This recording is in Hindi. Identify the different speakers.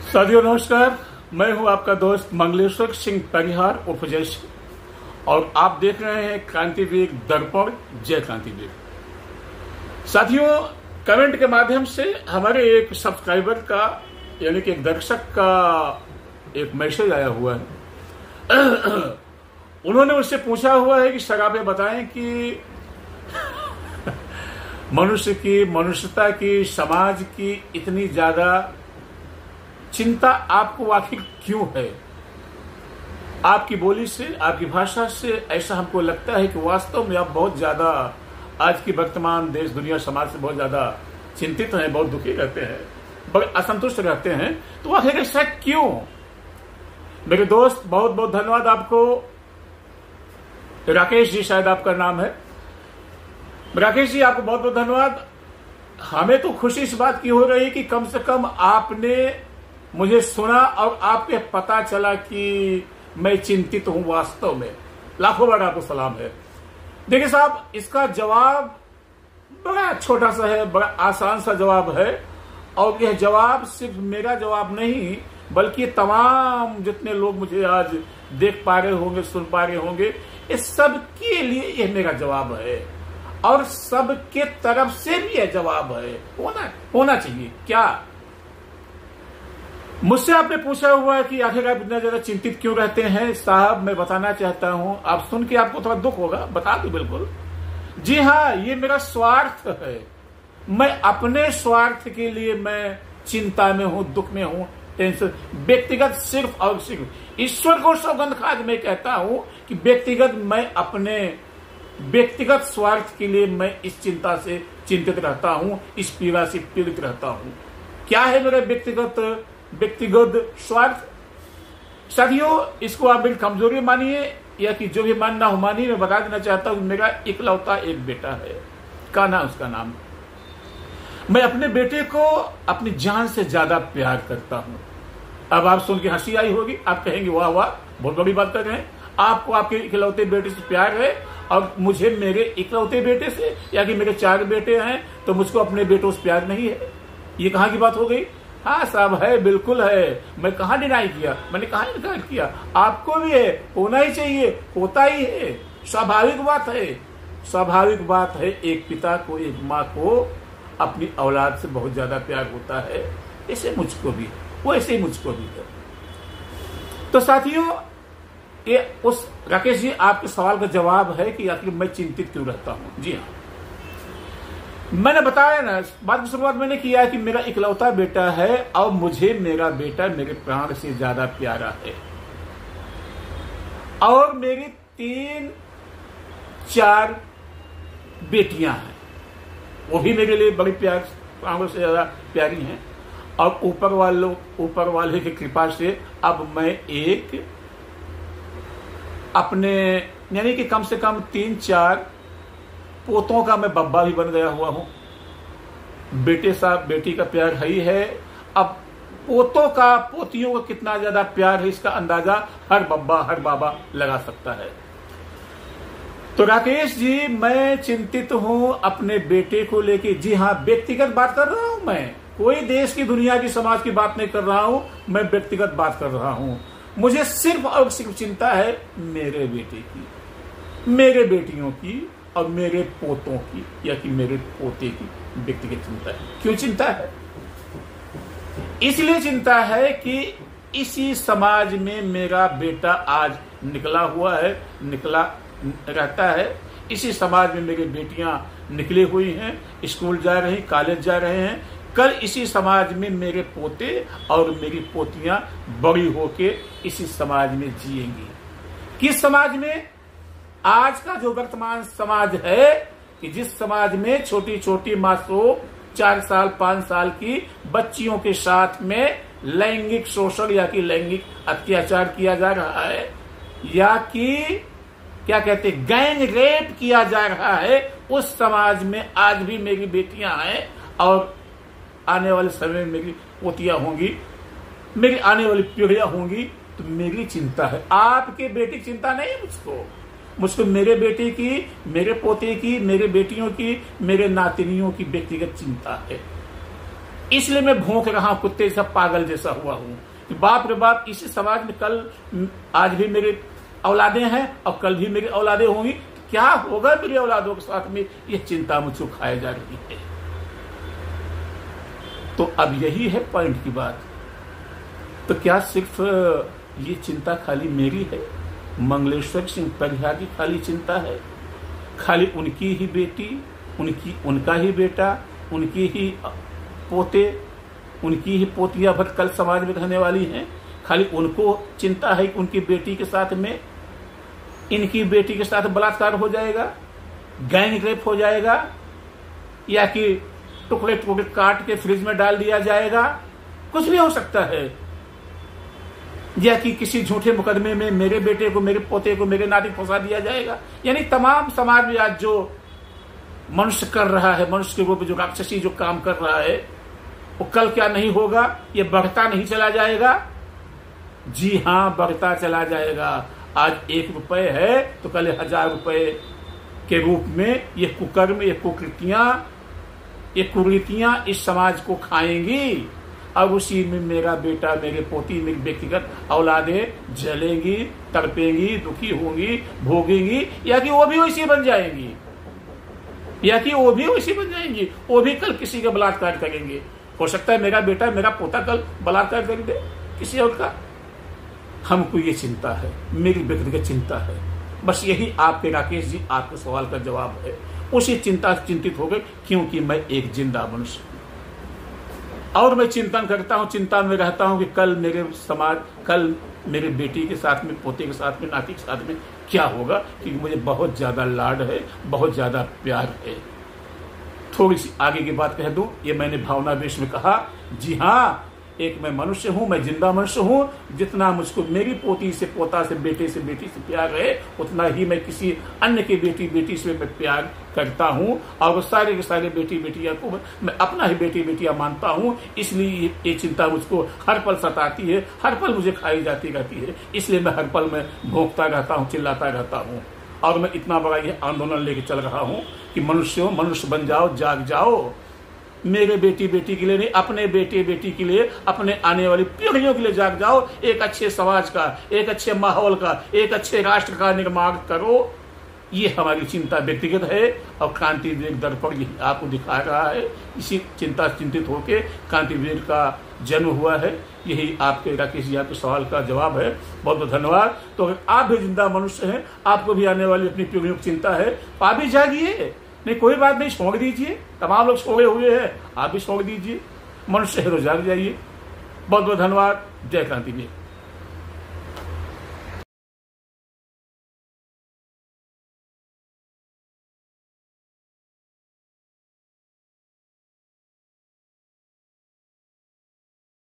Speaker 1: साथियों नमस्कार। मैं हूं आपका दोस्त मंगलेश्वर सिंह परिहार उर्फ जय सिंह और आप देख रहे हैं क्रांतिवीर दर्पण जय क्रांतिवीर। साथियों, कमेंट के माध्यम से हमारे एक सब्सक्राइबर का यानी कि एक दर्शक का एक मैसेज आया हुआ है। उन्होंने मुझसे पूछा हुआ है कि सर आप ये बताएं कि मनुष्य की, मनुष्यता की, समाज की इतनी ज्यादा चिंता आपको आखिर क्यों है। आपकी बोली से, आपकी भाषा से ऐसा हमको लगता है कि वास्तव में आप बहुत ज्यादा आज की वर्तमान देश दुनिया समाज से बहुत ज्यादा चिंतित हैं, बहुत दुखी रहते हैं, बड़े असंतुष्ट रहते हैं। तो आखिर ऐसा क्यों। मेरे दोस्त बहुत बहुत धन्यवाद आपको। राकेश जी शायद आपका नाम है। राकेश जी आपको बहुत बहुत धन्यवाद। हमें तो खुशी इस बात की हो रही कि कम से कम आपने मुझे सुना और आपके पता चला कि मैं चिंतित हूं वास्तव में। लाखों बार आपको सलाम है। देखिए साहब, इसका जवाब बड़ा छोटा सा है, बड़ा आसान सा जवाब है और यह जवाब सिर्फ मेरा जवाब नहीं बल्कि तमाम जितने लोग मुझे आज देख पा रहे होंगे, सुन पा रहे होंगे, इस सब के लिए यह मेरा जवाब है और सबके तरफ से भी यह जवाब है। होना चाहिए क्या। मुझसे आपने पूछा हुआ है कि आखिर आप इतना ज्यादा चिंतित क्यों रहते हैं। साहब मैं बताना चाहता हूं, आप सुन के आपको थोड़ा दुख होगा, बता दूं बिल्कुल। जी हाँ, ये मेरा स्वार्थ है। मैं अपने स्वार्थ के लिए मैं चिंता में हूं, दुख में हूं, टेंशन। व्यक्तिगत सिर्फ और सिर्फ ईश्वर को सौगंध खा के मैं कहता हूं कि व्यक्तिगत मैं अपने व्यक्तिगत स्वार्थ के लिए मैं इस चिंता से चिंतित रहता हूं, इस पीड़ा से पीड़ित रहता हूं। क्या है मेरा व्यक्तिगत स्वार्थ। साथियों, इसको आप मेरी कमजोरी मानिए या कि जो भी मानना हो मानिए। मैं बता देना चाहता हूं मेरा इकलौता एक बेटा है, कान्हा उसका नाम। मैं अपने बेटे को अपनी जान से ज्यादा प्यार करता हूं। अब आप सुन के हंसी आई होगी, आप कहेंगे वाह वाह बहुत बड़ी बात कर रहे हैं। आपको आपके इकलौते बेटे से प्यार है और मुझे मेरे इकलौते बेटे से, या कि मेरे 4 बेटे हैं तो मुझको अपने बेटों से प्यार नहीं है। ये कहां की बात हो गई। हाँ साहब है, बिल्कुल है। मैं कहां डिनाई किया, मैंने कहां इनकार किया। आपको भी है, होना ही चाहिए, होता ही है, स्वाभाविक बात है। स्वाभाविक बात है, एक पिता को, एक माँ को अपनी औलाद से बहुत ज्यादा प्यार होता है। ऐसे मुझको भी, वो ऐसे ही मुझको भी है। तो साथियों, ये उस राकेश जी आपके सवाल का जवाब है कि आखिर मैं चिंतित क्यों रहता हूं। जी हाँ, मैंने बताया ना, बात की शुरुआत मैंने किया कि मेरा इकलौता बेटा है और मुझे मेरा बेटा मेरे प्राण से ज्यादा प्यारा है। और मेरी 3-4 बेटियां हैं, वो भी मेरे लिए बड़ी प्यार, प्राणों से ज्यादा प्यारी हैं। और ऊपर वाले की कृपा से अब मैं एक अपने यानी कि कम से कम 3-4 पोतों का मैं बब्बा भी बन गया हुआ हूं। बेटे साहब, बेटी का प्यार है ही है। अब पोतों का, पोतियों का कितना ज्यादा प्यार है इसका अंदाजा हर बब्बा, हर बाबा लगा सकता है। तो राकेश जी, मैं चिंतित हूं अपने बेटे को लेके। जी हाँ, व्यक्तिगत बात कर रहा हूं मैं, कोई देश की, दुनिया की, समाज की बात नहीं कर रहा हूं, मैं व्यक्तिगत बात कर रहा हूं। मुझे सिर्फ और सिर्फ चिंता है मेरे बेटे की, मेरे बेटियों की और मेरे पोतों की, या कि मेरे पोते की व्यक्तिगत चिंता है। क्यों चिंता है। इसलिए चिंता है कि इसी समाज में मेरा बेटा आज निकला हुआ है, निकला रहता है। इसी समाज में मेरी बेटियां निकली हुई हैं, स्कूल जा रही, कॉलेज जा रहे हैं। कल इसी समाज में मेरे पोते और मेरी पोतियां बड़ी होके इसी समाज में जिएंगी। किस समाज में। आज का जो वर्तमान समाज है कि जिस समाज में छोटी छोटी मासूम 4 साल 5 साल की बच्चियों के साथ में लैंगिक शोषण या कि लैंगिक अत्याचार किया जा रहा है, या कि क्या कहते हैं गैंग रेप किया जा रहा है, उस समाज में आज भी मेरी बेटियां हैं और आने वाले समय में मेरी पोतियां होंगी, मेरी आने वाली पीढ़ियां होंगी। तो मेरी चिंता है, आपके बेटी की चिंता नहीं मुझको मेरे बेटे की, मेरे पोते की, मेरे बेटियों की, मेरे नातिनियों की व्यक्तिगत चिंता है। इसलिए मैं भौंक रहा हूं, कुत्ते जैसा पागल जैसा हुआ हूं कि बाप रे बाप, इसी समाज में कल आज भी मेरे औलादे हैं और कल भी मेरी औलादे होंगी, क्या होगा मेरी औलादों के साथ में, यह चिंता मुझको खाए जा रही है। तो अब यही है पॉइंट की बात। तो क्या सिर्फ ये चिंता खाली मेरी है? मंगलेश्वर सिंह परिहार की खाली चिंता है? खाली उनकी ही बेटी, उनका ही बेटा, उनकी ही पोते, उनकी ही पोतियां भर कल समाज में रहने वाली हैं, खाली उनको चिंता है कि उनकी बेटी के साथ में, इनकी बेटी के साथ बलात्कार हो जाएगा, गैंग रेप हो जाएगा, या कि टुकड़े टुकड़े काट के फ्रिज में डाल दिया जाएगा, कुछ भी हो सकता है, या कि किसी झूठे मुकदमे में मेरे बेटे को, मेरे पोते को, मेरे नाती फंसा दिया जाएगा। यानी तमाम समाज में आज जो मनुष्य कर रहा है, मनुष्य के रूप में जो राक्षसी जो काम कर रहा है, वो कल क्या नहीं होगा? ये बढ़ता नहीं चला जाएगा? जी हां, बढ़ता चला जाएगा। आज 1 रुपए है तो कल 1000 रुपए के रूप में ये कुकर्म, ये कुकृतियां, ये कुरीतियां इस समाज को खाएंगी, और उसी में मेरा बेटा, मेरे पोती, मेरी व्यक्तिगत औलादें जलेंगी, तड़पेंगी, दुखी होंगी, भोगेंगी, या कि वो भी वैसी बन जाएंगी, या कि वो भी वैसी बन जाएंगी, वो भी कल किसी का बलात्कार करेंगे। हो सकता है मेरा बेटा, मेरा पोता कल बलात्कार कर दे किसी और का। हमको ये चिंता है, मेरी व्यक्तिगत चिंता है। बस यही आपके राकेश जी आपके सवाल का जवाब है। उसी चिंता से चिंतित हो गए, क्योंकि मैं एक जिंदा मनुष्य हूं और मैं चिंतन करता हूं, चिंता में रहता हूं कि कल मेरे समाज, कल मेरे बेटी के साथ में, पोते के साथ में, नाती के साथ में क्या होगा, क्योंकि मुझे बहुत ज्यादा लाड है, बहुत ज्यादा प्यार है। थोड़ी सी आगे की बात कह दूं, ये मैंने भावनावेश में कहा। जी हाँ, एक मैं मनुष्य हूं, मैं जिंदा मनुष्य हूं। जितना मुझको मेरी पोती से, पोता से, बेटे से, बेटी से प्यार है, उतना ही मैं किसी अन्य की बेटी, बेटी से मैं प्यार करता हूं, और वो सारे के सारे बेटी बेटियां को मैं अपना ही बेटी बेटियां मानता हूं। इसलिए ये चिंता मुझको हर पल सताती है, हर पल मुझे खाई जाती रहती है। इसलिए मैं हर पल में भौंकता रहता हूं, चिल्लाता रहता हूं, और मैं इतना बड़ा ये आंदोलन लेके चल रहा हूं कि मनुष्यों, मनुष्य बन जाओ, जाग जाओ। मेरे बेटी बेटी के लिए नहीं, अपने बेटे बेटी के लिए, अपने आने वाली पीढ़ियों के लिए जाग जाओ। एक अच्छे समाज का, एक अच्छे माहौल का, एक अच्छे राष्ट्र का निर्माण करो। ये हमारी चिंता व्यक्तिगत है, और क्रांति वीर दर्पण यही आपको दिखा रहा है। इसी चिंता चिंतित होकर क्रांति वीर का जन्म हुआ है। यही आपके राकेश जी आपके सवाल का जवाब है। बहुत बहुत धन्यवाद। तो अगर आप भी जिंदा मनुष्य हैं, आपको भी आने वाली अपनी पीढ़ियों की चिंता है, तो आप भी जागिए। नहीं, कोई बात नहीं, छोड़ दीजिए। तमाम लोग छोड़े हुए हैं, आप भी छोड़ दीजिए। मनुष्य है तो जाग जाइए। बहुत बहुत धन्यवाद। जय क्रांति वीर।